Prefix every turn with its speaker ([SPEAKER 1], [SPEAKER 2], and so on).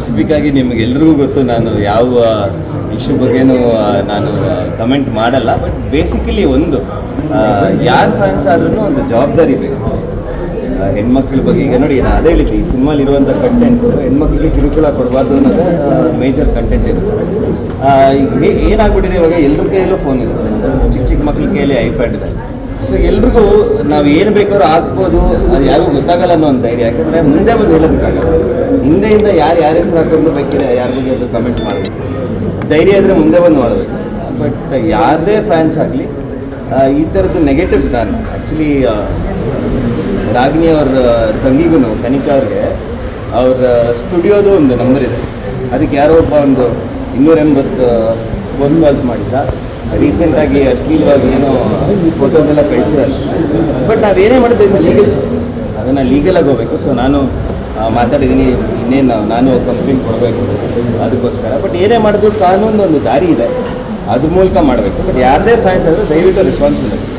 [SPEAKER 1] Specific ಆಗಿ ನಿಮಗೆಲ್ರಿಗೂ ಗೊತ್ತು, ನಾನು ಯಾವ ಇಶ್ಯೂ ಬಗ್ಗೆನೂ ನಾನು ಕಮೆಂಟ್ ಮಾಡಲ್ಲ. ಬಟ್ ಬೇಸಿಕಲಿ ಒಂದು ಯಾರು ಫ್ಯಾನ್ಸ್ ಆದ್ರೂ ಒಂದು ಜವಾಬ್ದಾರಿ ಬೇಕು ಹೆಣ್ಮಕ್ಳ ಬಗ್ಗೆ. ಈಗ ನೋಡಿ, ನಾನು ಅದೇ ಹೇಳಿದ್ದೆ, ಈ ಸಿನಿಮಾಲಿ ಇರುವಂಥ ಕಂಟೆಂಟು ಹೆಣ್ಮಕ್ಳಿಗೆ ಕಿರುಕುಳ ಕೊಡಬಾರ್ದು ಅನ್ನೋದು ಮೇಜರ್ ಕಂಟೆಂಟ್ ಇರುತ್ತೆ. ಈಗ ಏನಾಗ್ಬಿಟ್ಟಿದೆ, ಇವಾಗ ಎಲ್ಲರ ಕೈಯಲ್ಲೂ ಫೋನ್ ಇದೆ, ಚಿಕ್ಕ ಚಿಕ್ಕ ಮಕ್ಳ ಕೈಯಲ್ಲಿ ಐಪ್ಯಾಡ್ ಇದೆ. ಸೊ ಎಲ್ರಿಗೂ ನಾವು ಏನು ಬೇಕಾದ್ರೂ ಹಾಕ್ಬೋದು, ಅದು ಯಾರಿಗೂ ಗೊತ್ತಾಗಲ್ಲ ಅನ್ನೋ ಒಂದು ಧೈರ್ಯ. ಯಾಕಂದರೆ ಮುಂದೆ ಬಂದು ಹೇಳೋದಕ್ಕಾಗಲ್ಲ, ಹಿಂದೆಯಿಂದ ಯಾರು ಯಾರ ಹೆಸರು ಹಾಕೊಂಡು ಬೇಕಿದೆ ಯಾರ ಬಗ್ಗೆ ಅದು ಕಮೆಂಟ್ ಮಾಡಬೇಕು. ಧೈರ್ಯ ಇದ್ದರೆ ಮುಂದೆ ಬಂದು ಮಾಡಬೇಕು. ಬಟ್ ಯಾರದೇ ಫ್ಯಾನ್ಸ್ ಆಗಲಿ ಈ ಥರದ್ದು ನೆಗೆಟಿವ್, ನಾನು ಆ್ಯಕ್ಚುಲಿ ರಾಗಿಣಿ ಅವ್ರ ತಂಗಿಗೂ ಕನಿಕಾ ಅವ್ರಿಗೆ ಅವ್ರ ಸ್ಟುಡಿಯೋದು ಒಂದು ನಂಬರ್ ಇದೆ, ಅದಕ್ಕೆ ಯಾರೋ ಒಬ್ಬ ಒಂದು 280 ಫೋನ್ ಕಾಲ್ಸ್ ಮಾಡಿದ್ದ. ರೀಸೆಂಟಾಗಿ ಅಶ್ಲೀಲವಾಗಿ ಏನೋ ಫೋಟೋದೆಲ್ಲ ಕಳಿಸಿರಲ್ಲ. ಬಟ್ ನಾವೇನೇ ಮಾಡಿದ್ರೆ ಲೀಗಲ್ ಸಿಸ್ಟಮ್, ಅದನ್ನು ಲೀಗಲಾಗಿ ಹೋಗಬೇಕು. ಸೊ ನಾನು ಮಾತಾಡಿದ್ದೀನಿ, ಇನ್ನೇನು ನಾನು ಕಂಪ್ಲೇಂಟ್ ಕೊಡಬೇಕು ಅದಕ್ಕೋಸ್ಕರ. ಬಟ್ ಏನೇ ಮಾಡಿದ್ರು ಕಾನೂನು ಒಂದು ದಾರಿ ಇದೆ, ಅದ್ರ ಮೂಲಕ ಮಾಡಬೇಕು. ಬಟ್ ಯಾರದೇ ಫ್ಯಾನ್ಸ್ ಆದರೆ ದಯವಿಟ್ಟು ರೆಸ್ಪಾನ್ಸಿಬಲ್